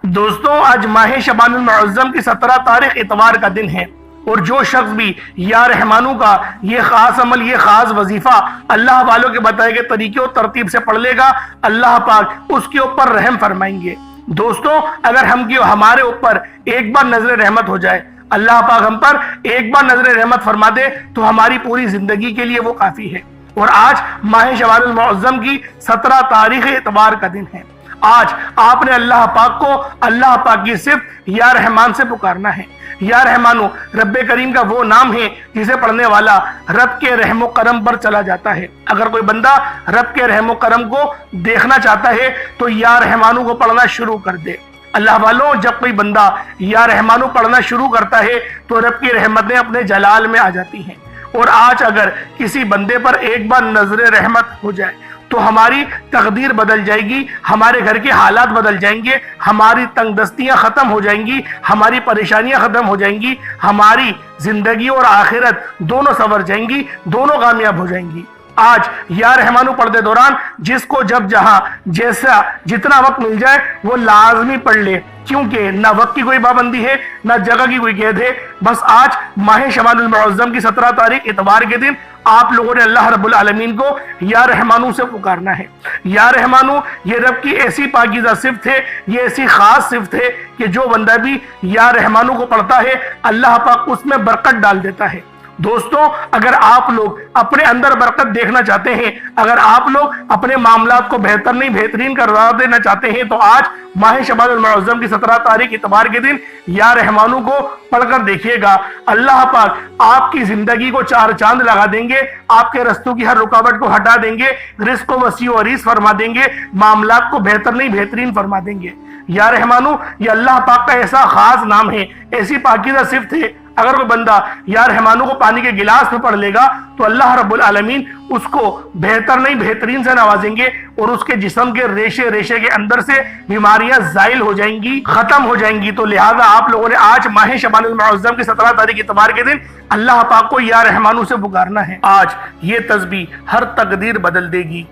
دوستوں، آج ماہ شعبان المعظم کی 17 تاریخ اتوار کا دن ہے، اور جو شخص بھی یا رحمانوں کا یہ خاص عمل، یہ خاص وظیفہ اللہ والوں کے بتائے گئے طریقے اور ترتیب سے پڑھ لے گا، اللہ پاک اس کے اوپر رحم فرمائیں گے۔ دوستوں، اگر ہمارے اوپر ایک بار نظر رحمت ہو جائے، اللہ پاک ہم پر ایک بار نظر رحمت فرما دے تو ہماری پوری زندگی کے لیے وہ کافی ہے۔ اور آج ماہ شعبان المعظم کی 17 تاریخ اتوار کا دن ہے۔ آج آپ نے اللہ پاک کو اللہ پاک کی صفت یا رحمان سے پکارنا ہے۔ یا رحمانو رب کریم کا وہ نام ہے جسے پڑھنے والا رب کے رحم و کرم پر چلا جاتا ہے۔ اگر کوئی بندہ رب کے رحم و کرم کو دیکھنا چاہتا ہے تو یا رحمانو کو پڑھنا شروع کر دے۔ اللہ والوں، جب کوئی بندہ یا رحمانو پڑھنا شروع کرتا ہے تو رب کی رحمتیں اپنے جلال میں آ جاتی ہیں۔ اور آج اگر کسی بندے پر ایک بار نظر رحمت ہو جائے تو ہماری تقدیر بدل جائے گی، ہمارے گھر کے حالات بدل جائیں گے، ہماری تنگ دستیاں ختم ہو جائیں گی، ہماری پریشانیاں ختم ہو جائیں گی، ہماری زندگی اور آخرت دونوں سنور جائیں گی، دونوں کامیاب ہو جائیں گی۔ آج یا رحمانو پڑھتے دوران جس کو جب جہاں جیسا جتنا وقت مل جائے وہ لازمی پڑھ لے، کیونکہ نہ وقت کی کوئی پابندی ہے نہ جگہ کی کوئی قید ہے۔ بس آج ماہ شعبان المعظم کی 17 تاریخ اتوار کے دن آپ لوگوں نے اللہ رب العالمین کو یا رحمانو سے پکارنا ہے۔ یا رحمانو یہ رب کی ایسی پاکیزہ صفت ہے، یہ ایسی خاص صفت ہے کہ جو بندہ بھی یا رحمانو کو پڑھتا ہے اللہ پاک اس میں برکت ڈال دیتا ہے۔ دوستوں، اگر آپ لوگ اپنے اندر برکت دیکھنا چاہتے ہیں، اگر آپ لوگ اپنے معاملات کو بہتر نہیں بہترین قرار دینا چاہتے ہیں تو آج ماہ شعبان المعظم کی 17 تاریخ اتوار کے دن یا رحمانو کو پڑھ کر دیکھیے گا، اللہ پاک آپ کی زندگی کو چار چاند لگا دیں گے، آپ کے رستوں کی ہر رکاوٹ کو ہٹا دیں گے، رزق کو وسیع و عریض فرما دیں گے، معاملات کو بہتر نہیں بہترین فرما دیں گے۔ یا رحمانو یہ اللہ پاک کا ایسا خاص نام ہے، ایسی پاکیزہ صفت ہے، اگر کوئی بندہ یا رحمانو کو پانی کے گلاس میں پڑھ لے گا تو اللہ رب العالمین اس کو بہتر نہیں بہترین سے نوازیں گے، اور اس کے جسم کے ریشے ریشے کے اندر سے بیماریاں زائل ہو جائیں گی، ختم ہو جائیں گی۔ تو لہٰذا آپ لوگوں نے آج ماہ شعبان المعظم کی 17 تاریخ اتوار کے دن اللہ پاک کو یا رحمانو سے پکارنا ہے۔ آج یہ تسبیح ہر تقدیر بدل دے گی۔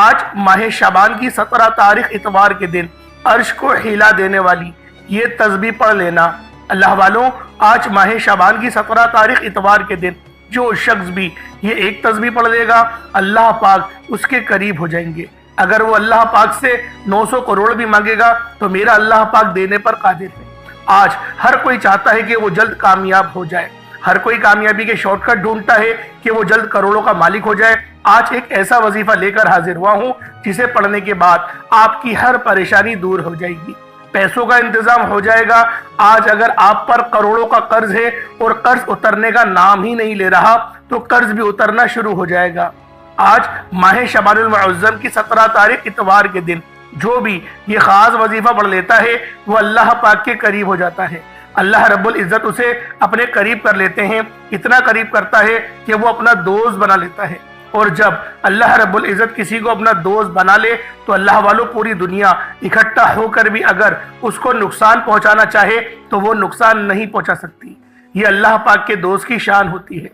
آج ماہ شعبان کی 17 تاریخ اتوار کے دن عرش کو ہلا دینے والی یہ تسبیح پڑھ لینا۔ اللہ والوں، آج ماہ شعبان کی 17 تاریخ اتوار کے دن جو شخص بھی یہ ایک تسبیح پڑھ لے گا اللہ پاک اس کے قریب ہو جائیں گے۔ اگر وہ اللہ پاک سے 900 کروڑ بھی مانگے گا تو میرا اللہ پاک دینے پر قادر ہے۔ آج ہر کوئی چاہتا ہے کہ وہ جلد کامیاب ہو جائے، ہر کوئی کامیابی کے شارٹ کٹ ڈھونڈتا ہے کہ وہ جلد کروڑوں کا مالک ہو جائے۔ آج ایک ایسا وظیفہ لے کر حاضر ہوا ہوں جسے پڑھنے کے بعد آپ کی ہر پریشانی دور ہو جائے گی، پیسوں کا انتظام ہو جائے گا۔ آج اگر آپ پر کروڑوں کا قرض ہے اور قرض اترنے کا نام ہی نہیں لے رہا تو قرض بھی اترنا شروع ہو جائے گا۔ آج ماہ شعبان المعظم کی 17 تاریخ اتوار کے دن جو بھی یہ خاص وظیفہ پڑھ لیتا ہے وہ اللہ پاک کے قریب ہو جاتا ہے۔ اللہ رب العزت اسے اپنے قریب کر لیتے ہیں، اتنا قریب کرتا ہے کہ وہ اپنا دوست بنا لیتا ہے۔ اور جب اللہ رب العزت کسی کو اپنا دوست بنا لے تو اللہ والوں پوری دنیا اکٹھا ہو کر بھی اگر اس کو نقصان پہنچانا چاہے تو وہ نقصان نہیں پہنچا سکتی۔ یہ اللہ پاک کے دوست کی شان ہوتی ہے۔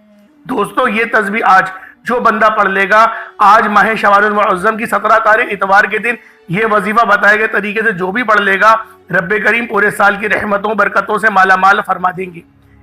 دوستو، یہ تسبیح آج جو بندہ پڑھ لے گا، آج ماہ شعبان المعظم کی 17 تاریخ اتوار کے دن یہ وظیفہ بتائے گئے طریقے سے جو بھی پڑھ لے گا رب کریم پورے سال کی رحمتوں برکتوں سے مالا مال فرما دیں گے۔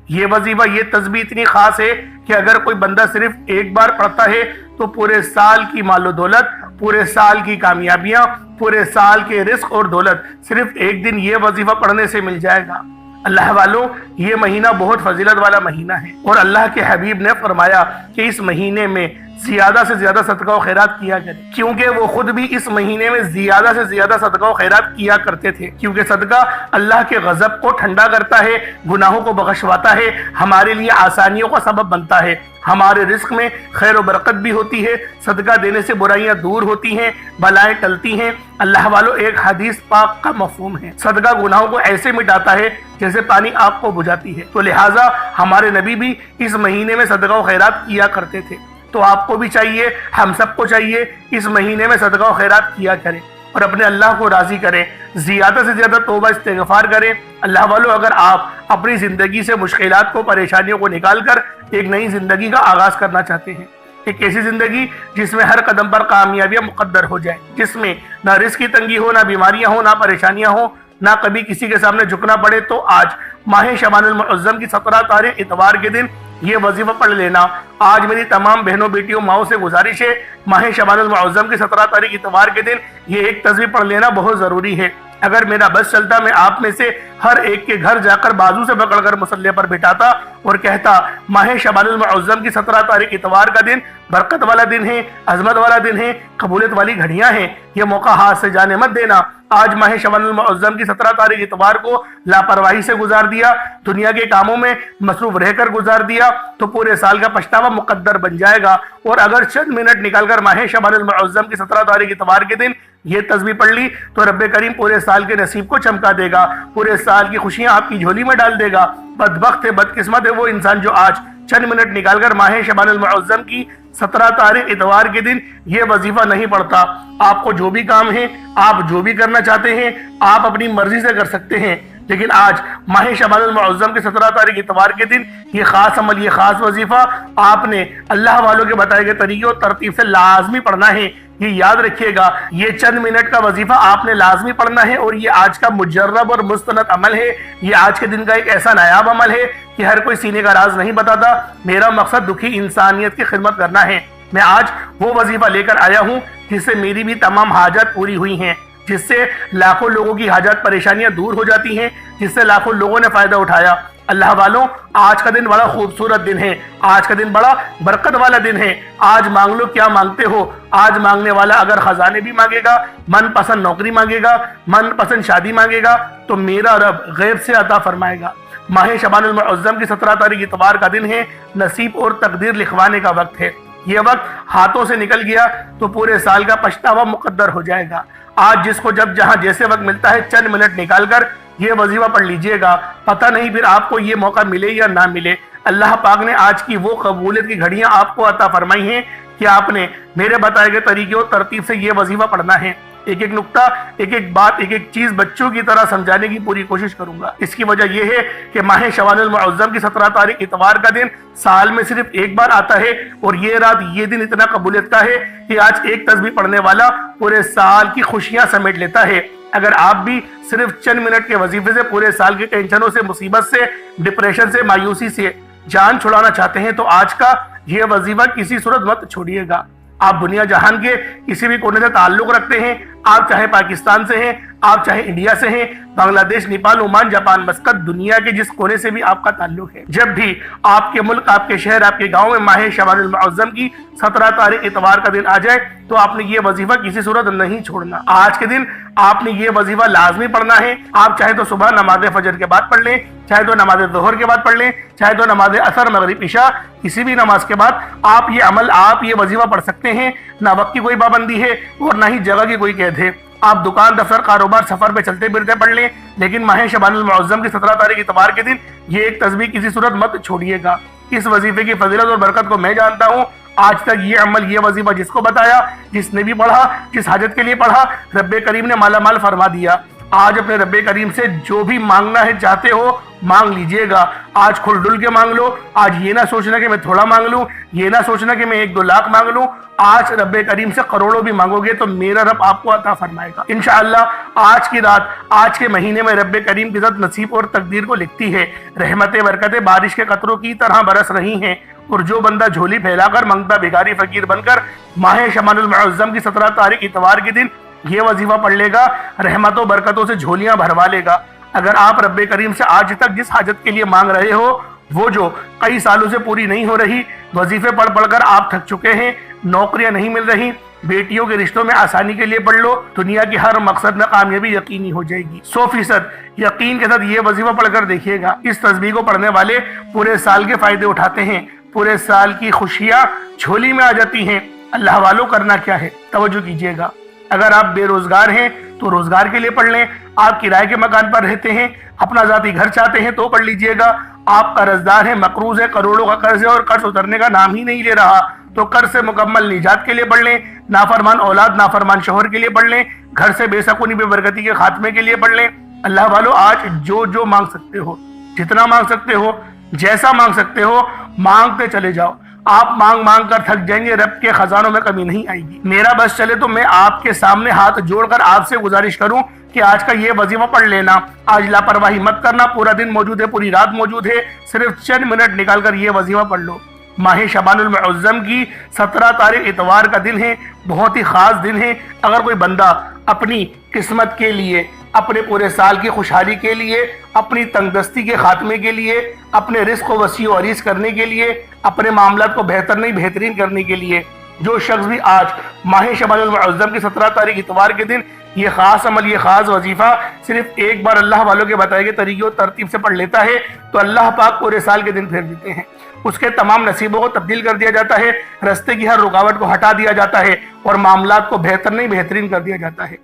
یہ وظیفہ، یہ تسبیح اتنی خاص ہے کہ اگر کوئی بندہ صرف ایک بار پڑھتا ہے تو پورے سال کی مال و دولت، پورے سال کی کامیابیاں، پورے سال کے رزق اور دولت صرف ایک دن یہ وظیفہ پڑھنے سے مل جائے گا۔ اللہ والوں، یہ مہینہ بہت فضیلت والا مہینہ ہے، اور اللہ کے حبیب نے فرمایا کہ اس مہینے میں زیادہ سے زیادہ صدقہ و خیرات کیا کرے، کیونکہ وہ خود بھی اس مہینے میں زیادہ سے زیادہ صدقہ و خیرات کیا کرتے تھے، کیونکہ صدقہ اللہ کے غضب کو ٹھنڈا کرتا ہے، گناہوں کو بخشواتا ہے، ہمارے لیے آسانیوں کا سبب بنتا ہے، ہمارے رزق میں خیر و برکت بھی ہوتی ہے، صدقہ دینے سے برائیاں دور ہوتی ہیں، بلائیں ٹلتی ہیں۔ اللہ والوں، ایک حدیث پاک کا مفہوم ہے، صدقہ گناہوں کو ایسے مٹاتا ہے جیسے پانی آگ کو بجھاتی ہے۔ تو لہٰذا ہمارے نبی بھی اس مہینے میں صدقہ و خیرات کیا کرتے تھے، تو آپ کو بھی چاہیے، ہم سب کو چاہیے اس مہینے میں صدقہ و خیرات کیا کریں اور اپنے اللہ کو راضی کریں، زیادہ سے زیادہ توبہ استغفار کریں۔ اللہ والوں، اگر آپ اپنی زندگی سے مشکلات کو، پریشانیوں کو نکال کر ایک نئی زندگی کا آغاز کرنا چاہتے ہیں، ایک ایسی زندگی جس میں ہر قدم پر کامیابیاں مقدر ہو جائیں، جس میں نہ رزق کی تنگی ہو، نہ بیماریاں ہوں، نہ پریشانیاں ہوں، نہ کبھی کسی کے سامنے جھکنا پڑے تو آج ماہ شعبان المعظم کی 17 تاریخ اتوار کے دن یہ وظیفہ پڑھ لینا۔ آج میری تمام بہنوں بیٹیوں ماؤں سے گزارش ہے، ماہ شعبان المعظم کی 17 تاریخ اتوار کے دن یہ ایک تسبیح پڑھ لینا بہت ضروری ہے۔ اگر میرا بس چلتا میں آپ میں سے ہر ایک کے گھر جا کر بازو سے پکڑ کر مصلی پر بٹھاتا اور کہتا ماہ شعبان المعظم کی 17 تاریخ اتوار کا دن برکت والا دن ہے، عظمت والا دن ہے، قبولیت والی گھڑیاں ہیں، یہ موقع ہاتھ سے جانے مت دینا۔ آج ماہ شعبان المعظم کی 17 تاریخ اتوار کو لاپرواہی سے گزار دیا، دنیا کے کاموں میں مصروف رہ کر گزار دیا تو پورے سال کا پچھتاوا مقدر بن جائے گا۔ اور اگر چند منٹ نکال کر ماہ شعبان المعظم کی 17 تاریخ اتوار کے دن یہ تسبیح پڑھ لی تو رب کریم پورے سال کے نصیب کو چمکا دے گا، پورے سال کی خوشیاں آپ کی جھولی میں ڈال دے گا۔ بدبخت ہے، بدقسمت ہے وہ انسان جو آج چند منٹ نکال کر ماہ شعبان المعظم کی 17 تاریخ اتوار کے دن یہ وظیفہ نہیں پڑھتا۔ آپ کو جو بھی کام ہے، آپ جو بھی کرنا چاہتے ہیں، آپ اپنی مرضی سے کر سکتے ہیں، لیکن آج ماہ شعبان المعظم کی 17 تاریخ اتوار کے دن یہ خاص عمل، یہ خاص وظیفہ آپ نے اللہ والوں کے بتائے گئے طریقے اور ترتیب سے لازمی پڑھنا ہے۔ یہ یاد رکھیے گا، یہ چند منٹ کا وظیفہ آپ نے لازمی پڑھنا ہے، اور یہ آج کا مجرب اور مستند عمل ہے۔ یہ آج کے دن کا ایک ایسا نایاب عمل ہے کہ ہر کوئی سینے کا راز نہیں بتاتا۔ میرا مقصد دکھی انسانیت کی خدمت کرنا ہے۔ میں آج وہ وظیفہ لے کر آیا ہوں جس سے میری بھی تمام حاجات پوری ہوئی ہیں، جس سے لاکھوں لوگوں کی حاجات پریشانیاں دور ہو جاتی ہیں، جس سے لاکھوں لوگوں نے فائدہ اٹھایا۔ اللہ والوں، آج کا دن بڑا خوبصورت دن ہے، آج کا دن بڑا برکت والا دن ہے۔ آج مانگ لو کیا مانگتے ہو۔ آج مانگنے والا اگر خزانے بھی مانگے گا، من پسند نوکری مانگے گا، من پسند شادی مانگے گا تو میرا رب غیب سے عطا فرمائے گا۔ ماہ شعبان المعظم کی 17 تاریخ اتوار کا دن ہے، نصیب اور تقدیر لکھوانے کا وقت ہے۔ یہ وقت ہاتھوں سے نکل گیا تو پورے سال کا پچھتاوا مقدر ہو جائے گا۔ آج جس کو جب جہاں جیسے وقت ملتا ہے چند منٹ نکال کر یہ وظیفہ پڑھ لیجئے گا، پتہ نہیں پھر آپ کو یہ موقع ملے یا نہ ملے۔ اللہ پاک نے آج کی وہ قبولیت کی گھڑیاں آپ کو عطا فرمائی ہیں کہ آپ نے میرے بتائے گئے طریقے اور ترتیب سے یہ وظیفہ پڑھنا ہے۔ ایک ایک نقطہ، ایک ایک بات، ایک ایک چیز بچوں کی طرح سمجھانے کی پوری کوشش کروں گا۔ اس کی وجہ یہ ہے کہ ماہ شعبان المعظم کی 17 تاریخ اتوار کا دن سال میں صرف ایک بار آتا ہے، اور یہ رات، یہ دن اتنا قبولیت کا ہے کہ آج ایک تسبیح پڑھنے والا پورے سال کی خوشیاں سمیٹ لیتا ہے۔ اگر آپ بھی صرف چند منٹ کے وظیفے سے پورے سال کی ٹینشنوں سے، مصیبت سے، ڈپریشن سے، مایوسی سے جان چھڑانا چاہتے ہیں تو آج کا یہ وظیفہ کسی صورت مت چھوڑیے گا۔ آپ دنیا جہان کے کسی بھی کونے سے تعلق رکھتے ہیں، آپ چاہے پاکستان سے ہیں، آپ چاہے انڈیا سے ہیں، بنگلہ دیش، نیپال، عمان، جاپان، مسقط، دنیا کے جس کونے سے بھی آپ کا تعلق ہے، جب بھی آپ کے ملک، آپ کے شہر، آپ کے گاؤں میں ماہ شعبان المعظم کی 17 تاریخ اتوار کا دن آ جائے تو آپ نے یہ وظیفہ کسی صورت نہیں چھوڑنا۔ آج کے دن آپ نے یہ وظیفہ لازمی پڑھنا ہے۔ آپ چاہے تو صبح نماز فجر کے بعد پڑھ لیں، چاہے تو نماز ظہر کے بعد پڑھ لیں، چاہے تو نماز عصر، مغرب، عشاء، کسی بھی نماز کے بعد آپ یہ عمل، آپ یہ وظیفہ پڑھ سکتے ہیں۔ نہ وقت کی کوئی پابندی ہے اور نہ ہی جگہ کی کوئی قید ہے۔ آپ دکان، دفتر، کاروبار، سفر پہ چلتے پھرتے پڑھ لیں، لیکن ماہ شعبان المعظم کی 17 تاریخ اتوار کے دن یہ ایک تسبیح کسی صورت مت چھوڑیے گا۔ اس وظیفے کی فضیلت اور برکت کو میں جانتا ہوں۔ آج تک یہ عمل، یہ وظیفہ جس کو بتایا، جس نے بھی پڑھا، جس حاجت کے لیے پڑھا، رب کریم نے مالا مال فرما دیا۔ آج اپنے رب کریم سے جو بھی مانگنا ہے، چاہتے ہو، مانگ لیجئے گا۔ آج کھل ڈل کے مانگ لو۔ آج یہ نہ سوچنا کہ میں تھوڑا مانگ لوں، یہ نہ سوچنا کہ میں 1-2 لاکھ مانگ لوں۔ آج رب کریم سے کروڑوں بھی مانگو گے تو میرا رب آپ کو عطا فرمائے گا انشاءاللہ۔ آج کی رات، آج کے مہینے میں رب کریم کی ذات نصیب اور تقدیر کو لکھتی ہے۔ رحمتیں، برکتیں بارش کے قطروں کی طرح برس رہی ہیں، اور جو بندہ جھولی پھیلا کر منگتا بھیکاری فقیر بن کر ماہ شعبان المعظم کی 17 تاریخ اتوار کے دن یہ وظیفہ پڑھ لے گا، رحمتوں برکتوں سے جھولیاں بھروا لے گا۔ اگر آپ رب کریم سے آج تک جس حاجت کے لیے مانگ رہے ہو، وہ جو کئی سالوں سے پوری نہیں ہو رہی، وظیفے پڑھ پڑھ کر آپ تھک چکے ہیں، نوکریاں نہیں مل رہی، بیٹیوں کے رشتوں میں آسانی کے لیے پڑھ لو، دنیا کی ہر مقصد میں کامیابی یقینی ہو جائے گی۔ 100% یقین کے ساتھ یہ وظیفہ پڑھ کر دیکھیے گا۔ اس تسبیح کو پڑھنے والے پورے سال کے فائدے اٹھاتے ہیں، پورے سال کی خوشیاں جھولی میں آ جاتی ہیں۔ اللہ والوں، کرنا کیا ہے، توجہ کیجیے گا۔ اگر آپ بے روزگار ہیں تو روزگار کے لیے پڑھ لیں۔ آپ کرائے کے مکان پر رہتے ہیں، اپنا ذاتی گھر چاہتے ہیں تو پڑھ لیجئے گا۔ آپ قرضدار ہیں، مقروض ہے، کروڑوں کا قرض ہے اور قرض اترنے کا نام ہی نہیں لے رہا تو قرض سے مکمل نجات کے لیے پڑھ لیں۔ نافرمان اولاد، نافرمان شوہر کے لیے پڑھ لیں۔ گھر سے بے سکونی، بے برکتی کے خاتمے کے لیے پڑھ لیں۔ اللہ والو، آج جو مانگ سکتے ہو، جتنا مانگ سکتے ہو، جیسا مانگ سکتے ہو، مانگتے چلے جاؤ۔ آپ مانگ مانگ کر تھک جائیں گے، رب کے خزانوں میں کمی نہیں آئے گی۔ میرا بس چلے تو میں آپ کے سامنے ہاتھ جوڑ کر آپ سے گزارش کروں کہ کہ آج کا یہ وظیفہ پڑھ لینا، آج لاپرواہی مت کرنا، پورا دن موجود ہے، پوری رات موجود ہے، صرف چند منٹ نکال کر یہ وظیفہ پڑھ لو۔ ماہ شعبان المعظم کی 17 تاریخ اتوار کا دن ہے، بہت ہی خاص دن ہے۔ اگر کوئی بندہ اپنی قسمت کے لیے، اپنے پورے سال کی خوشحالی کے لیے، اپنی تنگ دستی کے خاتمے کے لیے، اپنے رزق کو وسیع و عریض کرنے کے لیے، اپنے معاملات کو بہترین کرنے کے لیے، جو شخص بھی آج ماہ شعبان المعظم کی 17 تاریخ اتوار کے دن یہ خاص عمل، یہ خاص وظیفہ صرف ایک بار اللہ والوں کے بتائے گئے طریقے اور ترتیب سے پڑھ لیتا ہے تو اللہ پاک پورے سال کے دن پھیر دیتے ہیں، اس کے تمام نصیبوں کو تبدیل کر دیا جاتا ہے، رستے کی ہر رکاوٹ کو ہٹا دیا جاتا ہے اور معاملات کو بہترین کر دیا جاتا ہے۔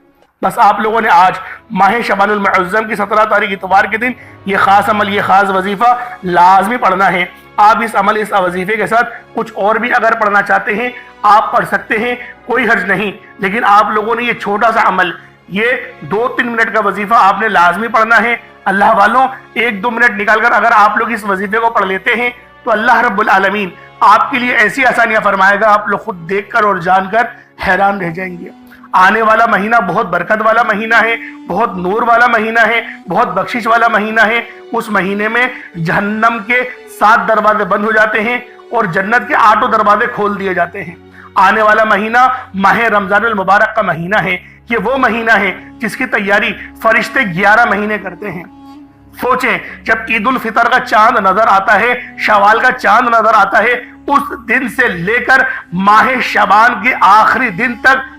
بس آپ لوگوں نے آج ماہ شعبان المعظم کی 17 تاریخ اتوار کے دن یہ خاص عمل، یہ خاص وظیفہ لازمی پڑھنا ہے۔ آپ اس عمل، اس وظیفے کے ساتھ کچھ اور بھی اگر پڑھنا چاہتے ہیں آپ پڑھ سکتے ہیں، کوئی حرج نہیں، لیکن آپ لوگوں نے یہ چھوٹا سا عمل، یہ 2-3 منٹ کا وظیفہ آپ نے لازمی پڑھنا ہے۔ اللہ والوں 1-2 منٹ نکال کر اگر آپ لوگ اس وظیفے کو پڑھ لیتے ہیں تو اللہ رب العالمین آپ کے لیے ایسی آسانیاں فرمائے گا، آپ لوگ خود دیکھ کر اور جان کر حیران رہ جائیں گے۔ آنے والا مہینہ بہت برکت والا مہینہ ہے، بہت نور والا مہینہ ہے، بہت بخشش والا مہینہ ہے۔ اس مہینے میں جہنم کے 7 دروازے بند ہو جاتے ہیں اور جنت کے 8 دروازے کھول دیے جاتے ہیں۔ آنے والا مہینہ ماہ رمضان المبارک کا مہینہ ہے۔ یہ وہ مہینہ ہے جس کی تیاری فرشتے 11 مہینے کرتے ہیں۔ سوچیں، جب عید الفطر کا چاند نظر آتا ہے، شوال کا چاند نظر آتا ہے، اس دن سے لے کر ماہ شعبان کے آخری دن تک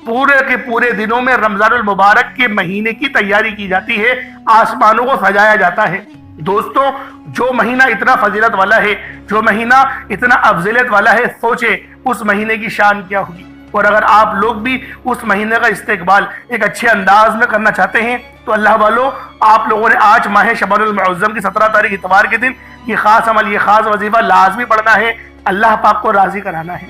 پورے کے پورے دنوں میں رمضان المبارک کے مہینے کی تیاری کی جاتی ہے، آسمانوں کو سجایا جاتا ہے۔ دوستوں، جو مہینہ اتنا فضیلت والا ہے، جو مہینہ اتنا افضلیت والا ہے، سوچیں اس مہینے کی شان کیا ہوگی۔ اور اگر آپ لوگ بھی اس مہینے کا استقبال ایک اچھے انداز میں کرنا چاہتے ہیں تو اللہ والوں، آپ لوگوں نے آج ماہ شعبان المعظم کی 17 تاریخ اتوار کے دن یہ خاص عمل، یہ خاص وظیفہ لازمی پڑھنا ہے، اللہ پاک کو راضی کرانا ہے۔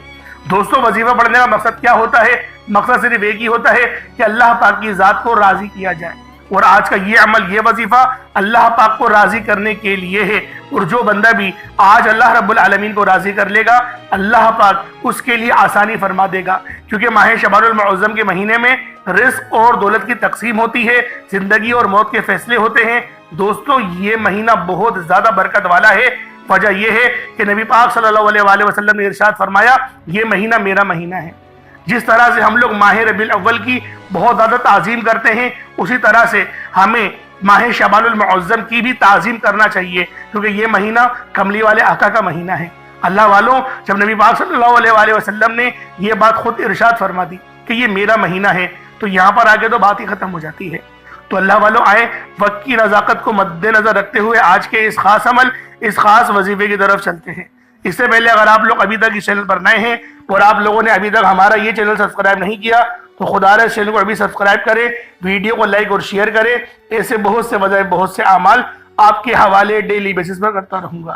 دوستوں، وظیفہ پڑھنے کا مقصد کیا ہوتا ہے؟ مقصد صرف ایک ہی ہوتا ہے کہ اللہ پاک کی ذات کو راضی کیا جائے، اور آج کا یہ عمل، یہ وظیفہ اللہ پاک کو راضی کرنے کے لیے ہے۔ اور جو بندہ بھی آج اللہ رب العالمین کو راضی کر لے گا، اللہ پاک اس کے لیے آسانی فرما دے گا، کیونکہ ماہ شعبان المعظم کے مہینے میں رزق اور دولت کی تقسیم ہوتی ہے، زندگی اور موت کے فیصلے ہوتے ہیں۔ دوستوں، یہ مہینہ بہت زیادہ برکت والا ہے۔ وجہ یہ ہے کہ نبی پاک صلی اللہ علیہ وآلہ وسلم نے ارشاد فرمایا، یہ مہینہ میرا مہینہ ہے۔ جس طرح سے ہم لوگ ماہ ربیع الاول کی بہت زیادہ تعظیم کرتے ہیں، اسی طرح سے ہمیں ماہ شعبان المعظم کی بھی تعظیم کرنا چاہیے، کیونکہ یہ مہینہ کملی والے آقا کا مہینہ ہے۔ اللہ والوں، جب نبی پاک صلی اللہ علیہ وآلہ وسلم نے یہ بات خود ارشاد فرما دی کہ یہ میرا مہینہ ہے، تو یہاں پر آگے تو بات ہی ختم ہو جاتی ہے۔ تو اللہ والوں، آئے وقت کی نزاکت کو مد نظر رکھتے ہوئے آج کے اس خاص عمل، اس خاص وظیفے کی طرف چلتے ہیں۔ اس سے پہلے اگر آپ لوگ ابھی تک اس چینل پر نئے ہیں اور آپ لوگوں نے ابھی تک ہمارا یہ چینل سبسکرائب نہیں کیا تو خدا رے اس چینل کو ابھی سبسکرائب کریں، ویڈیو کو لائک اور شیئر کریں۔ ایسے بہت سے وظائف، بہت سے اعمال آپ کے حوالے ڈیلی بیسس پر کرتا رہوں گا۔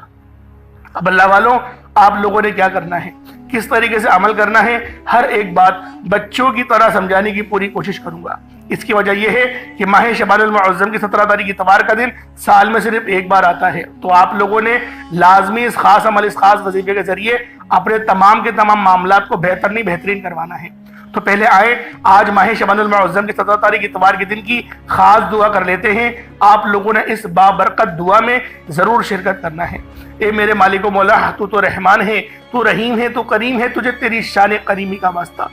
اب اللہ والوں، آپ لوگوں نے کیا کرنا ہے، کس طریقے سے عمل کرنا ہے، ہر ایک بات بچوں کی طرح سمجھانے کی پوری کوشش کروں گا۔ اس کی وجہ یہ ہے کہ ماہ شعبان المعظم کی 17 تاریخ اتوار کا دن سال میں صرف ایک بار آتا ہے، تو آپ لوگوں نے لازمی اس خاص عمل، اس خاص وظیفے کے ذریعے اپنے تمام کے تمام معاملات کو بہترین کروانا ہے۔ تو پہلے آئے آج ماہ شعبان المعظم کی 17 تاریخ اتوار کے دن کی خاص دعا کر لیتے ہیں۔ آپ لوگوں نے اس بابرکت دعا میں ضرور شرکت کرنا ہے۔ اے میرے مالک و مولا، تو رحمان ہے، تو رحیم ہے، تو کریم ہے، تجھے تیری شان کریمی کا واسطہ۔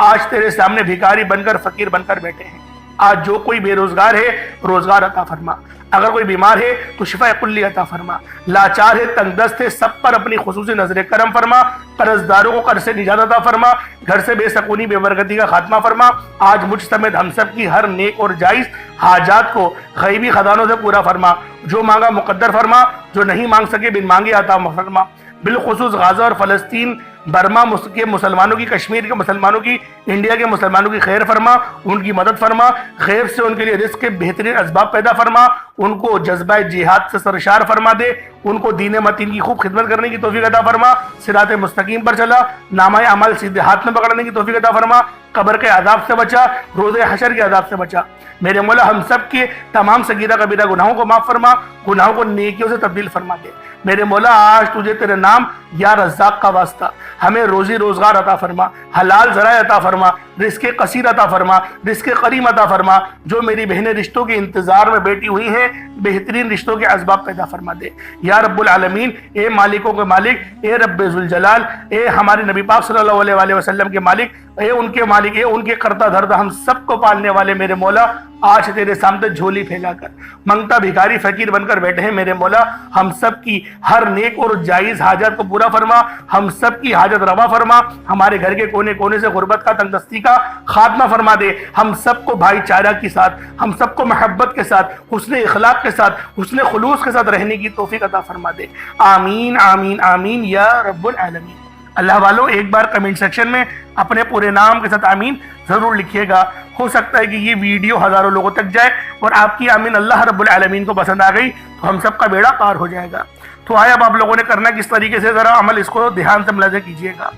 آج تیرے سامنے بھکاری بن کر، فقیر بن کر بیٹھے ہیں۔ آج جو کوئی بے روزگار ہے، روزگار عطا فرما، اگر کوئی بیمار ہے تو شفا کلی عطا فرما، لاچار ہے، تنگ دست ہے، سب پر اپنی خصوصی نظر کرم فرما، قرضداروں کو قرض سے نجات عطا فرما، گھر سے بے سکونی، بے برکتی کا خاتمہ فرما۔ آج مجھ سمیت ہم سب کی ہر نیک اور جائز حاجات کو غیبی خزانوں سے پورا فرما، جو مانگا مقدر فرما، جو نہیں مانگ سکے بن مانگے عطا فرما۔ بالخصوص غزہ اور فلسطین، برما کے مسلمانوں کی، کشمیر کے مسلمانوں کی، انڈیا کے مسلمانوں کی خیر فرما، ان کی مدد فرما، غیب سے ان کے لیے رزق کے بہترین اسباب پیدا فرما، ان کو جذبہ جہاد سے سرشار فرما دے، ان کو دین متین کی خوب خدمت کرنے کی توفیق عطا فرما، صراط مستقیم پر چلا، نامہ اعمال سیدھے ہاتھ میں پکڑنے کی توفیق عطا فرما، قبر کے عذاب سے بچا، روز حشر کے عذاب سے بچا۔ میرے مولا، ہم سب کے تمام صغیرہ کبیرہ گناہوں کو معاف فرما، گناہوں کو نیکیوں سے تبدیل فرما دے۔ میرے مولا، آج تجھے تیرے نام یا رزاق کا واسطہ ہمیں روزی روزگار عطا فرما، حلال ذرائع عطا فرما، رزق قصیر عطا فرما، رزق قریب عطا فرما۔ جو میری بہنیں رشتوں کے انتظار میں بیٹھی ہوئی ہیں، بہترین رشتوں کے اسباب پیدا فرما دے یا رب العالمین۔ اے مالکوں کے مالک، اے رب ذوالجلال، اے ہمارے نبی پاک صلی اللہ علیہ وآلہ وسلم کے مالک، اے ان کے مالک، اے ان کے کرتا دھرتا ہم سب کو پالنے والے میرے مولا، آج تیرے سامنے جھولی پھیلا کر منگتا بھکاری فقیر بن کر بیٹھے ہیں میرے مولا۔ ہم سب کی ہر نیک اور جائز حاجت کو پورا فرما، ہم سب کی حاجت روا فرما، ہمارے گھر کے کونے کونے سے غربت کا، تنگ دستی کا خاتمہ فرما دے، ہم سب کو بھائی چارہ کے ساتھ، ہم سب کو محبت کے ساتھ، حسن اخلاق کے ساتھ، حسن خلوص کے ساتھ رہنے کی توفیق عطا فرما دے۔ آمین آمین آمین یا رب العالمین۔ اللہ والوں ایک بار کمنٹ سیکشن میں اپنے پورے نام کے ساتھ آمین ضرور لکھیے گا۔ ہو سکتا ہے کہ یہ ویڈیو ہزاروں لوگوں تک جائے اور آپ کی آمین اللہ رب العالمین کو پسند آ گئی تو ہم سب کا بیڑا پار ہو جائے گا۔ تو آئے اب آپ لوگوں نے کرنا کس طریقے سے، ذرا عمل اس کو دھیان سے ملاحظہ کیجیے گا۔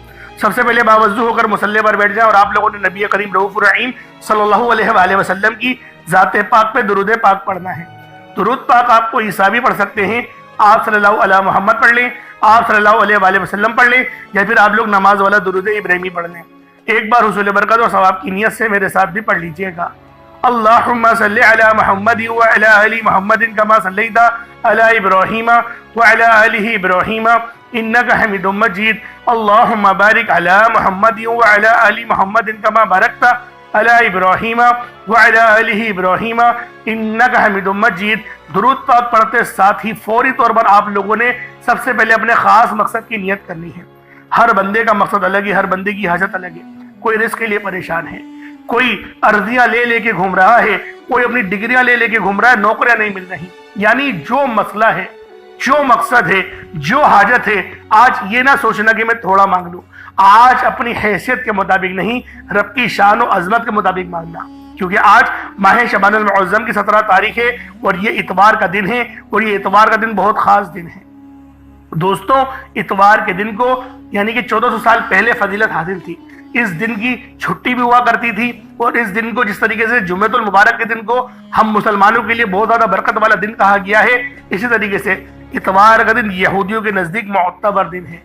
سب سے پہلے باوضو ہو کر مصلی پر بیٹھ جائیں اور آپ لوگوں نے نبی کریم رؤوف الرحیم صلی اللہ علیہ وآلہ وسلم کی ذات پاک پہ درود پاک پڑھنا ہے۔ درود پاک آپ کو عیسیٰ بھی پڑھ سکتے ہیں، آپ صلی اللہ علیہ محمد پڑھ لیں، آپ صلی اللہ علیہ وآلہ وسلم پڑھ لیں، یا پھر آپ لوگ نماز والا درود ابراہیمی پڑھ لیں۔ ایک بار حصول برکت اور ثواب کی نیت سے میرے ساتھ بھی پڑھ لیجئے گا۔ اللہم صلی علی محمد وعلی آل محمد کما صلیت علی ابراہیم وعلی آل ابراہیم انک حمید مجید۔ اللہم بارک علی محمد وعلی آل محمد کما بارکت علی ابراہیم وعلی آل ابراہیم انک حمید مجید۔ درود پاک پڑھتے ساتھ ہی فوری طور پر آپ لوگوں نے سب سے پہلے اپنے خاص مقصد کی نیت کرنی ہے۔ ہر بندے کا مقصد الگ ہے، ہر بندے کی حاجت الگ ہے۔ کوئی رزق کے لیے پریشان ہے، کوئی عرضیاں لے کے گھوم رہا ہے، کوئی اپنی ڈگریاں لے کے گھوم رہا ہے، نوکریاں نہیں مل رہی۔ یعنی جو مسئلہ ہے، جو مقصد ہے، جو حاجت ہے، آج یہ نہ سوچنا کہ میں تھوڑا مانگ لوں، آج اپنی حیثیت کے مطابق نہیں، رب کی شان و عظمت کے مطابق مانگنا، کیونکہ آج ماہ شعبان المعظم کی 17 تاریخ ہے اور یہ اتوار کا دن ہے، اور یہ اتوار کا دن بہت خاص دن ہے۔ دوستوں، اتوار کے دن کو یعنی کہ 1400 سال پہلے فضیلت حاصل تھی۔ اس دن کی چھٹی بھی ہوا کرتی تھی، اور اس دن کو جس طریقے سے جمعۃ المبارک کے دن کو ہم مسلمانوں کے لیے بہت زیادہ برکت والا دن کہا گیا ہے، اسی طریقے سے اتوار کا دن یہودیوں کے نزدیک معتبر دن ہے۔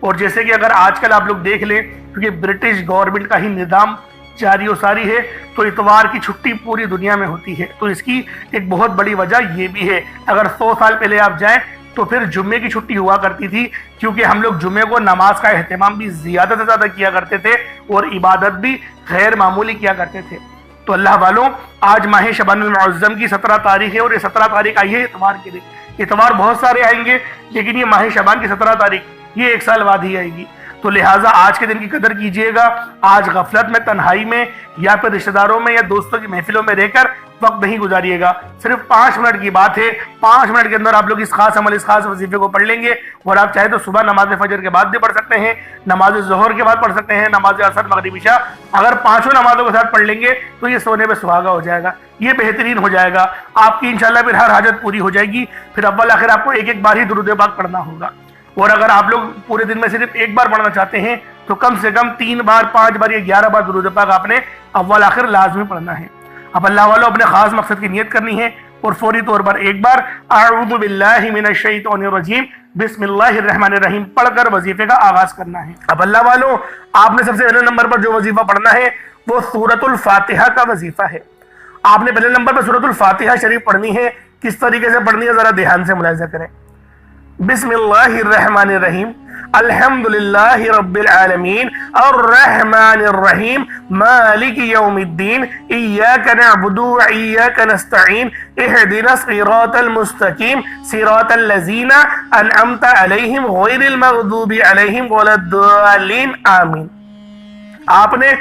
اور جیسے کہ اگر آج کل آپ لوگ دیکھ لیں، کیونکہ برٹش گورنمنٹ کا ہی نظام جاری و ساری ہے، تو اتوار کی چھٹی پوری دنیا میں ہوتی ہے۔ تو اس کی ایک بہت بڑی وجہ یہ بھی ہے۔ اگر 100 سال پہلے آپ جائیں تو پھر جمعے کی چھٹی ہوا کرتی تھی، کیونکہ ہم لوگ جمعے کو نماز کا اہتمام بھی زیادہ سے زیادہ کیا کرتے تھے اور عبادت بھی غیر معمولی کیا کرتے تھے۔ تو اللہ والوں، آج ماہ شعبان المعظم کی 17 تاریخ ہے، اور یہ 17 تاریخ آئی ہے اتوار کے دن۔ اتوار بہت سارے آئیں گے، لیکن یہ ماہ شعبان کی 17 تاریخ یہ ایک سال بعد ہی آئے گی۔ تو لہٰذا آج کے دن کی قدر کیجئے گا۔ آج غفلت میں، تنہائی میں، یا پھر رشتہ داروں میں یا دوستوں کی محفلوں میں رہ کر وقت نہیں گزاریے گا۔ صرف 5 منٹ کی بات ہے، 5 منٹ کے اندر آپ لوگ اس خاص عمل، اس خاص وظیفے کو پڑھ لیں گے۔ اور آپ چاہے تو صبح نماز فجر کے بعد بھی پڑھ سکتے ہیں، نماز ظہر کے بعد پڑھ سکتے ہیں، نماز عصر، مغرب، عشاء۔ اگر 5 نمازوں کے ساتھ پڑھ لیں گے تو یہ سونے پہ سہاگا ہو جائے گا، یہ بہترین ہو جائے گا۔ آپ کی انشاءاللہ پھر ہر حاجت پوری ہو جائے گی۔ پھر اول آخر آپ کو ایک بار ہی درود پاک پڑھنا ہوگا۔ اور اگر آپ لوگ پورے دن میں صرف ایک بار پڑھنا چاہتے ہیں تو کم سے کم 3 بار، 5 بار یا 11 بار درود پاک آپ نے اول آخر لازمی پڑھنا ہے۔ اب اللہ والوں، اپنے خاص مقصد کی نیت کرنی ہے اور فوری طور پر ایک بار اعوذ باللہ من الشیطان الرجیم بسم اللہ الرحمن الرحیم پڑھ کر وظیفے کا آغاز کرنا ہے۔ اب اللہ والوں، آپ نے سب سے پہلے نمبر پر جو وظیفہ پڑھنا ہے وہ سورۃ الفاتحہ کا وظیفہ ہے۔ آپ نے پہلے نمبر پر سورۃ الفاتحہ شریف پڑھنی ہے۔ کس طریقے سے پڑھنی ہے ذرا دھیان سے ملاحظہ کریں۔ بسم اللہ الرحمن الرحیم الحمدللہ رب العالمین الرحمن الرحیم مالک یوم الدین ایاک نعبد و ایاک نستعین اہدنا الصراط المستقیم صراط الذین انعمت علیہم غیر المغضوب علیہم ولا الضالین آمین۔ آپ نے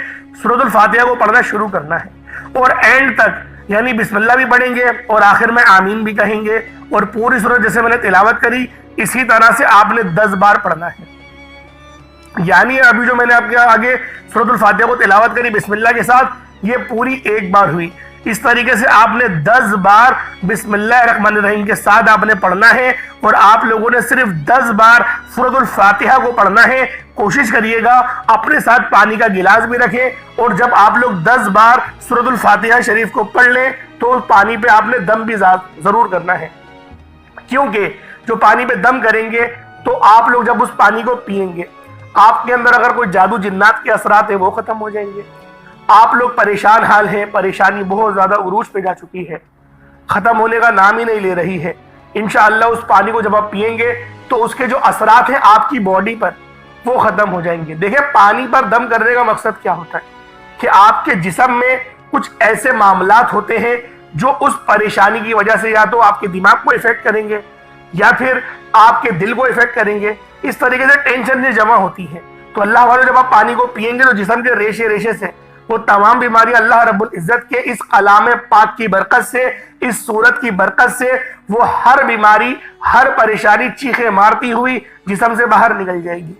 سورۃ الفاتحہ کو پڑھنا شروع کرنا ہے اور اینڈ تک یعنی بسم اللہ بھی پڑھیں گے اور آخر میں آمین بھی کہیں گے، اور پوری سورت جیسے میں نے تلاوت کری اسی طرح سے آپ نے 10 بار پڑھنا ہے۔ یعنی ابھی جو میں نے آپ کے آگے سورۃ الفاتحہ کو تلاوت کری بسم اللہ کے ساتھ، یہ پوری ایک بار ہوئی۔ اس طریقے سے آپ نے 10 بار بسم اللہ الرحمن الرحیم کے ساتھ آپ نے پڑھنا ہے، اور آپ لوگوں نے صرف 10 بار سورۃ الفاتحہ کو پڑھنا ہے۔ کوشش کریے گا اپنے ساتھ پانی کا گلاس بھی رکھیں، اور جب آپ لوگ 10 بار سورۃ الفاتحہ شریف کو پڑھ لیں تو پانی پہ آپ نے دم بھی ضرور کرنا ہے، کیونکہ جو پانی پہ دم کریں گے تو آپ لوگ جب اس پانی کو پئیں گے، آپ کے اندر اگر کوئی جادو جنات کے اثرات ہیں وہ ختم ہو جائیں گے، آپ لوگ پریشان حال ہیں، پریشانی بہت زیادہ عروج پہ جا چکی ہے، ختم ہونے کا نام ہی نہیں لے رہی ہے۔ انشاءاللہ اس پانی کو جب آپ پیئیں گے تو اس کے جو اثرات ہیں آپ کی باڈی پر وہ ختم ہو جائیں گے۔ دیکھیں پانی پر دم کرنے کا مقصد کیا ہوتا ہے کہ آپ کے جسم میں کچھ ایسے معاملات ہوتے ہیں جو اس پریشانی کی وجہ سے یا تو آپ کے دماغ کو افیکٹ کریں گے یا پھر آپ کے دل کو افیکٹ کریں گے، اس طریقے سے ٹینشن سے جمع ہوتی ہے۔ تو اللہ والے جب آپ پانی کو پیئیں گے تو جسم کے ریشے ریشے سے وہ تمام بیماریاں اللہ رب العزت کے اس کلام پاک کی برکت سے، اس سورت کی برکت سے، وہ ہر بیماری، ہر پریشانی چیخیں مارتی ہوئی جسم سے باہر نکل جائے گی۔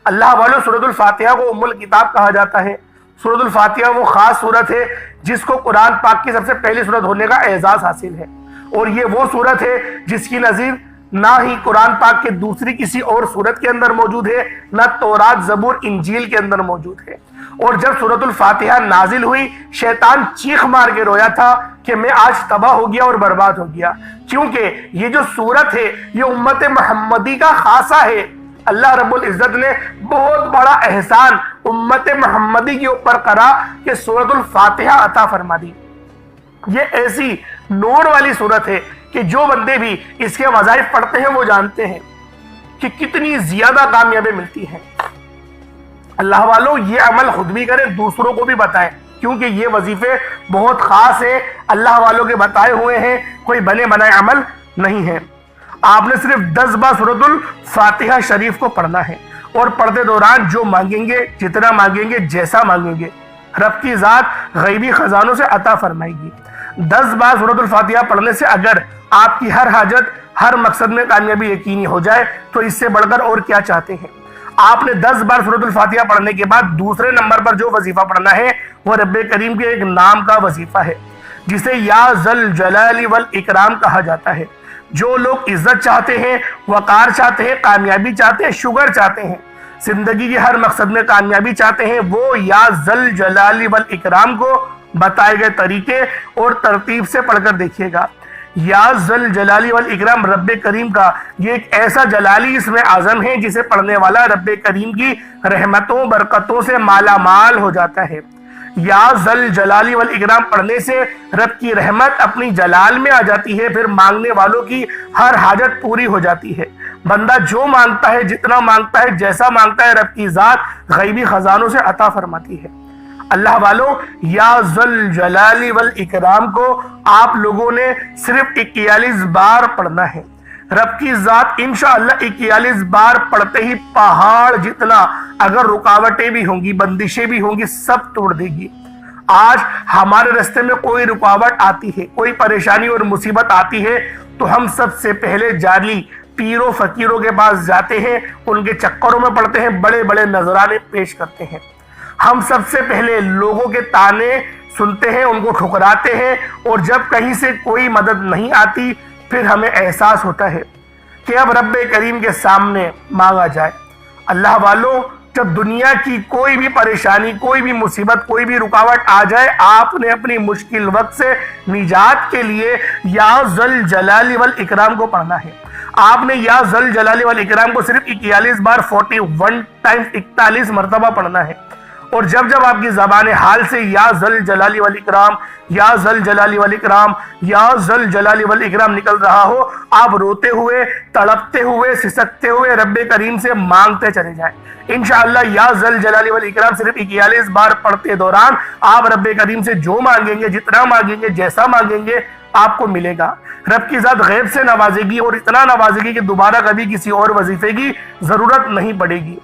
اللہ والوں سورۃ الفاتحہ کو ام الکتاب کہا جاتا ہے۔ سورۃ الفاتحہ وہ خاص سورت ہے جس کو قرآن پاک کی سب سے پہلی سورت ہونے کا اعزاز حاصل ہے، اور یہ وہ سورت ہے جس کی نظیر نہ ہی قرآن پاک کے دوسری کسی اور سورت کے اندر موجود ہے، نہ تورات، زبور، انجیل کے اندر موجود ہے۔ اور جب سورۃ الفاتحہ نازل ہوئی شیطان چیخ مار کے رویا تھا کہ میں آج تباہ ہو گیا اور برباد ہو گیا، کیونکہ یہ جو سورت ہے یہ امت محمدی کا خاصہ ہے۔ اللہ رب العزت نے بہت بڑا احسان امت محمدی کے اوپر کرا کہ سورۃ الفاتحہ عطا فرما دی۔ یہ ایسی نور والی سورت ہے کہ جو بندے بھی اس کے وظائف پڑھتے ہیں وہ جانتے ہیں کہ کتنی زیادہ کامیابی ملتی ہے۔ اللہ والوں یہ عمل خود بھی کریں، دوسروں کو بھی بتائیں، کیونکہ یہ وظیفے بہت خاص ہیں، اللہ والوں کے بتائے ہوئے ہیں، کوئی بنے بنائے عمل نہیں ہے۔ آپ نے صرف 10 بار سورۃ الفاتحہ شریف کو پڑھنا ہے، اور پڑھتے دوران جو مانگیں گے، جتنا مانگیں گے، جیسا مانگیں گے، رب کی ذات غیبی خزانوں سے عطا فرمائے گی۔ 10 بار سورۃ الفاتحہ پڑھنے سے اگر آپ کی ہر حاجت، ہر مقصد میں کامیابی یقینی ہو جائے تو اس سے بڑھ کر اور کیا چاہتے ہیں۔ آپ نے 10 بار سورۃ الفاتحہ پڑھنے کے بعد دوسرے نمبر پر جو وظیفہ پڑھنا ہے وہ رب کریم کے ایک نام کا وظیفہ ہے جسے یا ذل جلال والاکرام کہا جاتا ہے۔ جو لوگ عزت چاہتے ہیں، وقار چاہتے ہیں، کامیابی چاہتے ہیں، شگر چاہتے ہیں، زندگی کے ہر مقصد میں کامیابی چاہتے ہیں، وہ یا ذل جلال والاکرام کو بتائے گئے طریقے اور ترتیب سے پڑھ کر دیکھیے گا۔ یا ذل جلالی والاکرام رب کریم کا یہ ایک ایسا جلالی اسم اعظم ہے جسے پڑھنے والا رب کریم کی رحمتوں برکتوں سے مالا مال ہو جاتا ہے۔ یا ذل جلالی والاکرام پڑھنے سے رب کی رحمت اپنی جلال میں آ جاتی ہے، پھر مانگنے والوں کی ہر حاجت پوری ہو جاتی ہے۔ بندہ جو مانگتا ہے، جتنا مانگتا ہے، جیسا مانگتا ہے، رب کی ذات غیبی خزانوں سے عطا فرماتی ہے۔ اللہ والوں یا ذل جلال والاکرام کو آپ لوگوں نے صرف 41 بار پڑھنا ہے۔ رب کی ذات انشاءاللہ 41 بار پڑھتے ہی پہاڑ جتنا اگر رکاوٹیں بھی ہوں گی، بندشیں بھی ہوں گی، سب توڑ دے گی۔ آج ہمارے راستے میں کوئی رکاوٹ آتی ہے، کوئی پریشانی اور مصیبت آتی ہے تو ہم سب سے پہلے جعلی پیروں فقیروں کے پاس جاتے ہیں، ان کے چکروں میں پڑتے ہیں، بڑے بڑے نذرانے پیش کرتے ہیں۔ ہم سب سے پہلے لوگوں کے تانے سنتے ہیں، ان کو ٹھکراتے ہیں، اور جب کہیں سے کوئی مدد نہیں آتی پھر ہمیں احساس ہوتا ہے کہ اب رب کریم کے سامنے مانگا جائے۔ اللہ والوں جب دنیا کی کوئی بھی پریشانی، کوئی بھی مصیبت، کوئی بھی رکاوٹ آ جائے، آپ نے اپنی مشکل وقت سے نجات کے لیے یا ذل جلال والاکرام کو پڑھنا ہے۔ آپ نے یا ذل جلال والاکرام کو صرف 41 بار 41 ٹائمز 41 مرتبہ پڑھنا ہے، اور جب جب آپ کی زبان حال سے یا ذل جلال والاکرام، یا ذل جلال والاکرام، یا ذل جلال والاکرام نکل رہا ہو، آپ روتے ہوئے، تڑپتے ہوئے، سسکتے ہوئے رب کریم سے مانگتے چلے جائیں۔ انشاءاللہ یا ذل جلال والاکرام صرف 41 بار پڑھتے دوران آپ رب کریم سے جو مانگیں گے، جتنا مانگیں گے، جیسا مانگیں گے، آپ کو ملے گا۔ رب کی ذات غیب سے نوازے گی، اور اتنا نوازے گی کہ دوبارہ کبھی کسی اور وظیفے کی ضرورت نہیں پڑے گی۔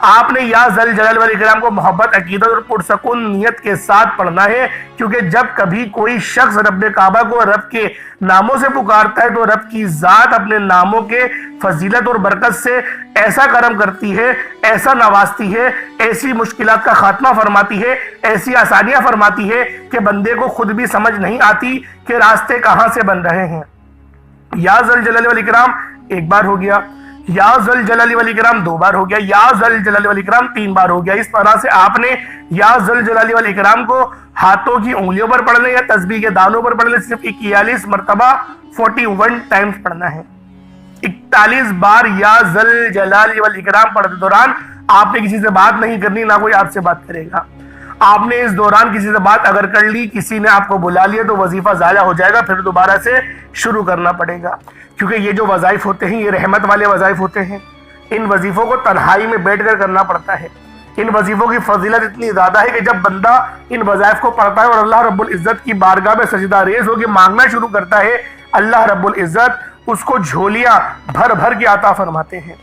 آپ نے یا ذل جلال والاکرام کو محبت، عقیدت اور پرسکون نیت کے ساتھ پڑھنا ہے، کیونکہ جب کبھی کوئی شخص رب کعبہ کو رب کے ناموں سے پکارتا ہے تو رب کی ذات اپنے ناموں کے فضیلت اور برکت سے ایسا کرم کرتی ہے، ایسا نوازتی ہے، ایسی مشکلات کا خاتمہ فرماتی ہے، ایسی آسانیاں فرماتی ہے کہ بندے کو خود بھی سمجھ نہیں آتی کہ راستے کہاں سے بن رہے ہیں۔ یا ذل جلال والاکرام 1 بار ہو گیا، یا ذل جلال والاکرام 2 بار ہو گیا، یا ذل جلال والاکرام 3 بار ہو گیا۔ اس طرح سے آپ نے یا ذل جلال والاکرام کو ہاتھوں کی انگلیوں پر پڑھ لیں یا تسبیح کے دانوں پر پڑھ لیں، صرف 41 مرتبہ 41 ٹائمز پڑھنا ہے۔ 41 بار یا ذل جلال والاکرام پڑھتے دوران آپ نے کسی سے بات نہیں کرنی، نہ کوئی آپ سے بات کرے گا۔ آپ نے اس دوران کسی سے بات اگر کر لی، کسی نے آپ کو بلا لیا تو وظیفہ ضائع ہو جائے گا، پھر دوبارہ سے شروع کرنا پڑے گا، کیونکہ یہ جو وظائف ہوتے ہیں یہ رحمت والے وظائف ہوتے ہیں۔ ان وظیفوں کو تنہائی میں بیٹھ کر کرنا پڑتا ہے۔ ان وظیفوں کی فضیلت اتنی زیادہ ہے کہ جب بندہ ان وظائف کو پڑھتا ہے اور اللہ رب العزت کی بارگاہ میں سجدہ ریز ہو کے مانگنا شروع کرتا ہے، اللہ رب العزت اس کو جھولیاں بھر بھر کے عطا فرماتے ہیں۔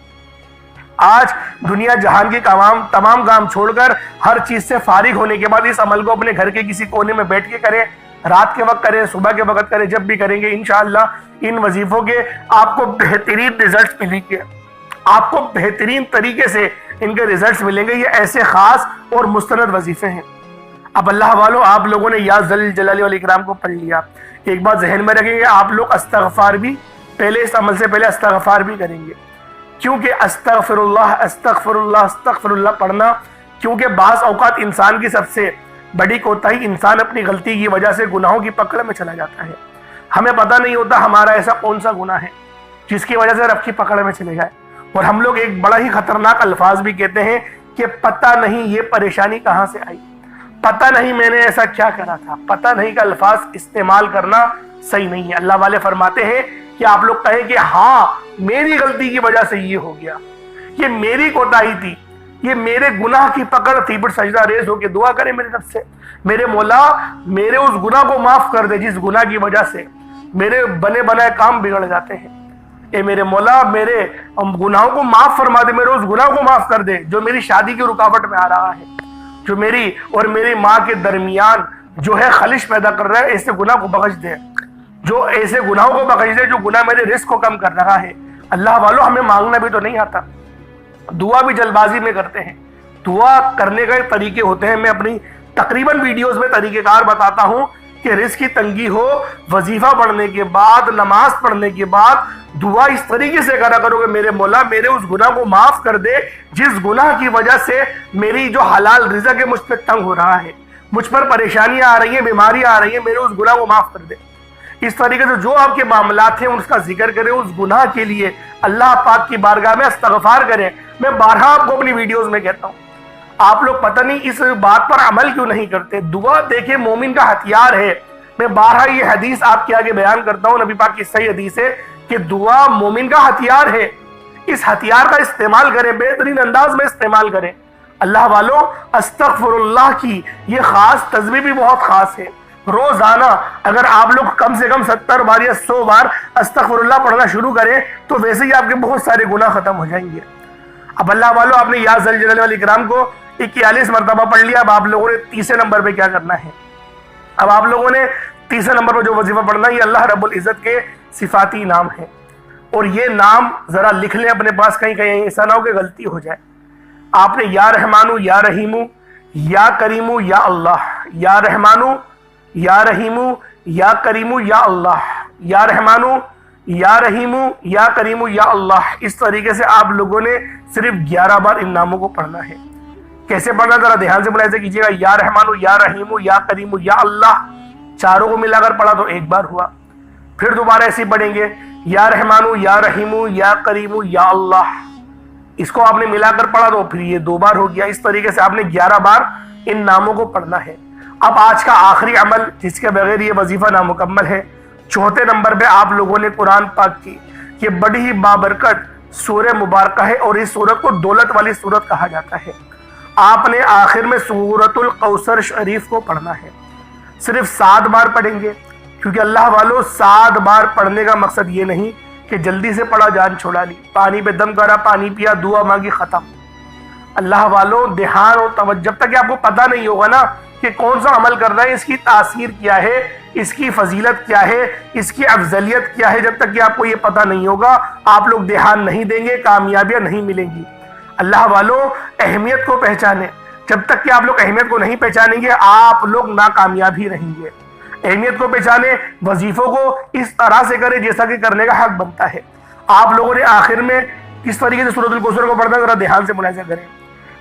آج دنیا جہان کے تمام کام چھوڑ کر ہر چیز سے فارغ ہونے کے بعد اس عمل کو اپنے گھر کے کسی کونے میں بیٹھ کے کریں، رات کے وقت کریں، صبح کے وقت کریں، جب بھی کریں گے انشاءاللہ ان وظیفوں کے آپ کو بہترین ریزلٹس ملیں گے، آپ کو بہترین طریقے سے ان کے ریزلٹس ملیں گے۔ یہ ایسے خاص اور مستند وظیفے ہیں۔ اب اللہ والو، آپ لوگوں نے یا ذل جلال والاکرام کو پڑھ لیا، ایک بات ذہن میں رکھیں گے، آپ لوگ استغفار بھی پہلے اس عمل سے پہلے استغفار بھی کریں گے، کیونکہ استغفر اللہ استغفر اللہ استغفر اللہ پڑھنا، کیونکہ بعض اوقات انسان کی سب سے بڑی کوتاہی، انسان اپنی غلطی کی وجہ سے گناہوں کی پکڑ میں چلا جاتا ہے۔ ہمیں پتہ نہیں ہوتا ہمارا ایسا کون سا گناہ ہے جس کی وجہ سے رب کی پکڑ میں چلے جائے، اور ہم لوگ ایک بڑا ہی خطرناک الفاظ بھی کہتے ہیں کہ پتہ نہیں یہ پریشانی کہاں سے آئی، پتہ نہیں میں نے ایسا کیا کرا تھا، پتہ نہیں کا الفاظ استعمال کرنا صحیح نہیں ہے۔ اللہ والے فرماتے ہیں کہ آپ لوگ کہیں کہ ہاں میری غلطی کی وجہ سے یہ ہو گیا، یہ میری کوتاہی تھی، یہ میرے گناہ کی پکڑ تھی، پر سجدہ ریز ہو کے دعا کریں میرے رب سے، میرے مولا میرے اس گناہ کو معاف کر دے جس گناہ کی وجہ سے میرے بنے بنائے کام بگڑ جاتے ہیں۔ اے میرے مولا میرے گناہوں کو معاف فرما دے، میرے اس گناہ کو معاف کر دے جو میری شادی کی رکاوٹ میں آ رہا ہے، جو میری اور میری ماں کے درمیان جو ہے خلش پیدا کر رہا ہے، ایسے گناہ کو بخش دے، جو ایسے گناہوں کو بخش دے جو گناہ میرے رزق کو کم کر رہا ہے۔ اللہ والو، ہمیں مانگنا بھی تو نہیں آتا، دعا بھی جلد بازی میں کرتے ہیں۔ دعا کرنے کا ایک طریقے ہوتے ہیں، میں اپنی تقریباً ویڈیوز میں طریقہ کار بتاتا ہوں کہ رزق کی تنگی ہو، وظیفہ پڑھنے کے بعد، نماز پڑھنے کے بعد دعا اس طریقے سے کرا کرو کہ میرے مولا میرے اس گناہ کو معاف کر دے جس گناہ کی وجہ سے میری جو حلال رزق ہے مجھ پہ تنگ ہو رہا ہے، مجھ پر پریشانیاں آ رہی ہیں، بیماریاں آ رہی ہیں، میرے اس گناہ کو معاف کر دے۔ اس طریقے سے جو آپ کے معاملات ہیں اس کا ذکر کریں، اس گناہ کے لیے اللہ پاک کی بارگاہ میں استغفار کریں۔ میں بارہا آپ کو اپنی ویڈیوز میں کہتا ہوں، آپ لوگ پتہ نہیں اس بات پر عمل کیوں نہیں کرتے۔ دعا دیکھیں مومن کا ہتھیار ہے، میں بارہا یہ حدیث آپ کے آگے بیان کرتا ہوں، نبی پاک کی صحیح حدیث ہے کہ دعا مومن کا ہتھیار ہے، اس ہتھیار کا استعمال کریں، بہترین انداز میں استعمال کریں۔ اللہ والوں، استغفر اللہ کی یہ خاص تسبیح بھی بہت خاص ہے۔ روزانہ اگر آپ لوگ کم سے کم 70 بار یا 100 بار استغفر اللہ پڑھنا شروع کریں تو ویسے ہی آپ کے بہت سارے گناہ ختم ہو جائیں گے۔ اب اللہ والوں، آپ نے یا ذل جلال والاکرام کو 41 مرتبہ پڑھ لیا، اب آپ لوگوں نے تیسرے نمبر پہ کیا کرنا ہے؟ اب آپ لوگوں نے تیسرے نمبر پہ جو وظیفہ پڑھنا ہے یہ اللہ رب العزت کے صفاتی نام ہے، اور یہ نام ذرا لکھ لیں اپنے پاس، کہیں ایسا نہ ہو کہ غلطی ہو جائے۔ آپ نے یا رحمانو یا رحیمو یا کریمو یا اللہ، یا رحمانو یا رحیمو یا کریمو یا اللہ، یا رحمانو یا رحیمو یا کریمو یا اللہ، اس طریقے سے آپ لوگوں نے صرف 11 بار ان ناموں کو پڑھنا ہے۔ کیسے پڑھنا ذرا دھیان سے ملاحظہ کیجیے گا، یا رحمانو یا رحیمو یا کریمو یا اللہ، چاروں کو ملا کر پڑھا تو ایک بار ہوا، پھر دوبارہ ایسے پڑھیں گے یا رحمانو یا رحیمو یا کریمو یا اللہ، اس کو آپ نے ملا کر پڑھا تو پھر یہ 2 بار ہو گیا۔ اس طریقے سے آپ نے 11 بار ان ناموں کو پڑھنا ہے۔ اب آج کا آخری عمل جس کے بغیر یہ وظیفہ نامکمل ہے، 4تھے نمبر پہ آپ لوگوں نے قرآن پاک کی یہ بڑی ہی بابرکت سورہ مبارکہ ہے، اور اس سورت کو دولت والی سورت کہا جاتا ہے۔ آپ نے آخر میں سورۃ الکوثر شریف کو پڑھنا ہے، صرف 7 بار پڑھیں گے، کیونکہ اللہ والوں 7 بار پڑھنے کا مقصد یہ نہیں کہ جلدی سے پڑھا جان چھوڑا لی، پانی پہ دم کرا، پانی پیا، دعا مانگی، ختم۔ اللہ والوں دھیان اور توجہ، جب تک کہ آپ کو پتہ نہیں ہوگا نا کہ کون سا عمل کر رہا ہے، اس کی تاثیر کیا ہے، اس کی فضیلت کیا ہے، اس کی افضلیت کیا ہے، جب تک کہ آپ کو یہ پتہ نہیں ہوگا آپ لوگ دھیان نہیں دیں گے، کامیابیاں نہیں ملیں گی۔ اللہ والوں اہمیت کو پہچانیں، جب تک کہ آپ لوگ اہمیت کو نہیں پہچانیں گے آپ لوگ ناکامیاب ہی رہیں گے۔ اہمیت کو پہچانیں، وظیفوں کو اس طرح سے کریں جیسا کہ کرنے کا حق بنتا ہے۔ آپ لوگوں نے آخر میں کس طریقے سے سورۃ الکوثر کو پڑھنا ذرا دھیان سے ملاحظہ کریں۔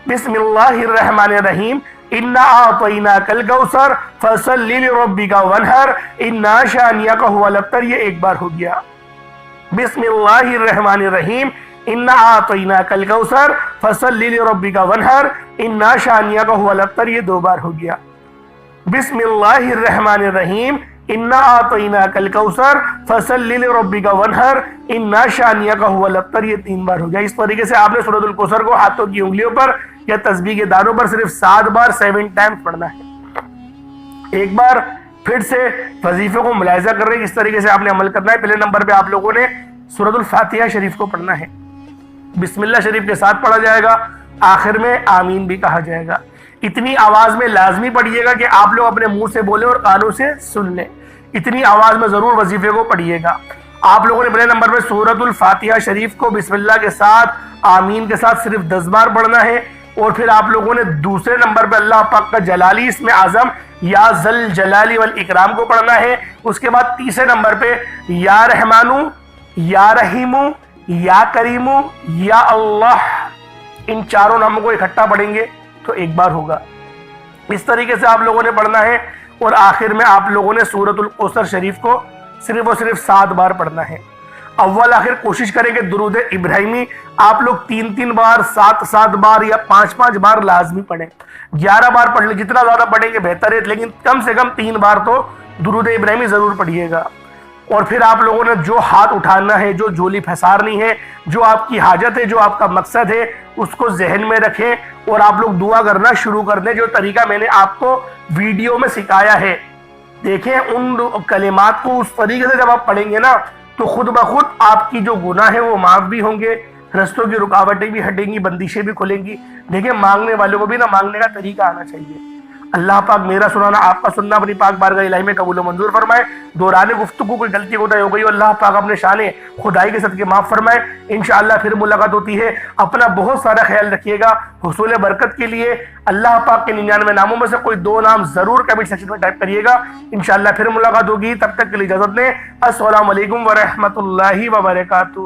بسم اللہ الرحمن الرحیم، انا اعطیناک الکوثر فصل لربک وانحر انا شانئک ھو الابتر، یہ ایک بار ہو گیا۔ بسم اللہ الرحمن الرحیم، انا اعطیناک الکوثر فصلی لربک ونحر انا شانیک هو الابتر، یہ 2 بار ہو گیا۔ بسم اللہ الرحمن الرحیم انا اعطیناک الکوثر فصلی لربک ونحر انا شانیک هو الابتر، یہ 3 بار ہو گیا۔ اس طریقے سے آپ نے سورۃ الکوثر کو ہاتھوں کی انگلیوں پر یا تسبیح کے دانوں پر صرف 7 بار 7 ٹائمز پڑھنا ہے۔ ایک بار پھر سے وظیفے کو ملاحظہ کر رہے ہیں، اس طریقے سے آپ نے عمل کرنا ہے۔ پہلے نمبر پہ آپ لوگوں نے سورۃ الفاتحہ شریف کو پڑھنا ہے، بسم اللہ شریف کے ساتھ پڑھا جائے گا، آخر میں آمین بھی کہا جائے گا۔ اتنی آواز میں لازمی پڑھیے گا کہ آپ لوگ اپنے منہ سے بولیں اور کانوں سے سن لیں، اتنی آواز میں ضرور وظیفے کو پڑھیے گا۔ آپ لوگوں نے پہلے نمبر پہ سورۃ الفاتحہ شریف کو بسم اللہ کے ساتھ آمین کے ساتھ صرف 10 بار پڑھنا ہے، اور پھر آپ لوگوں نے دوسرے نمبر پہ اللہ پاک کا جلالی اسم اعظم یا ذل جلال والاکرام کو پڑھنا ہے۔ اس کے بعد تیسرے نمبر پہ یا رحمانو یا رحیمو یا کریمو یا اللہ، ان چاروں ناموں کو اکٹھا پڑھیں گے تو 1 بار ہوگا۔ اس طریقے سے آپ لوگوں نے پڑھنا ہے، اور آخر میں آپ لوگوں نے سورۃ الکوثر شریف کو صرف اور صرف 7 بار پڑھنا ہے۔ اول آخر کوشش کریں کہ درود ابراہیمی آپ لوگ 3 بار 7 بار یا 5 بار لازمی پڑھیں۔ 11 بار پڑھ لیں، جتنا زیادہ پڑھیں گے بہتر ہے، لیکن کم سے کم 3 بار تو درود ابراہیمی ضرور پڑھیے گا۔ اور پھر آپ لوگوں نے جو ہاتھ اٹھانا ہے، جو جھولی پھنسارنی ہے، جو آپ کی حاجت ہے، جو آپ کا مقصد ہے، اس کو ذہن میں رکھیں اور آپ لوگ دعا کرنا شروع کر دیں۔ جو طریقہ میں نے آپ کو ویڈیو میں سکھایا ہے، دیکھیں ان کلمات کو اس طریقے سے جب آپ پڑھیں گے نا تو خود بخود آپ کی جو گناہ ہے وہ معاف بھی ہوں گے، رستوں کی رکاوٹیں بھی ہٹیں گی، بندشیں بھی کھلیں گی۔ دیکھیں مانگنے والوں کو بھی نا مانگنے کا طریقہ آنا چاہیے۔ اللہ پاک میرا سنانا، آپ کا سننا اپنی پاک بارگاہ الہی میں قبول و منظور فرمائے۔ دوران گفتگو کوئی غلطی کوتاہی ہو گئی ہو، اللہ پاک اپنے شان خدائی کے صدقے معاف فرمائے۔ انشاءاللہ پھر ملاقات ہوتی ہے۔ اپنا بہت سارا خیال رکھیے گا۔ حصول برکت کے لیے اللہ پاک کے 99 ناموں میں سے کوئی 2 نام ضرور کمنٹ سیکشن میں ٹائپ کریے گا۔ انشاءاللہ پھر ملاقات ہوگی، تب تک کے لیے اجازت دیں۔ السلام علیکم ورحمۃ اللہ وبرکاتہ۔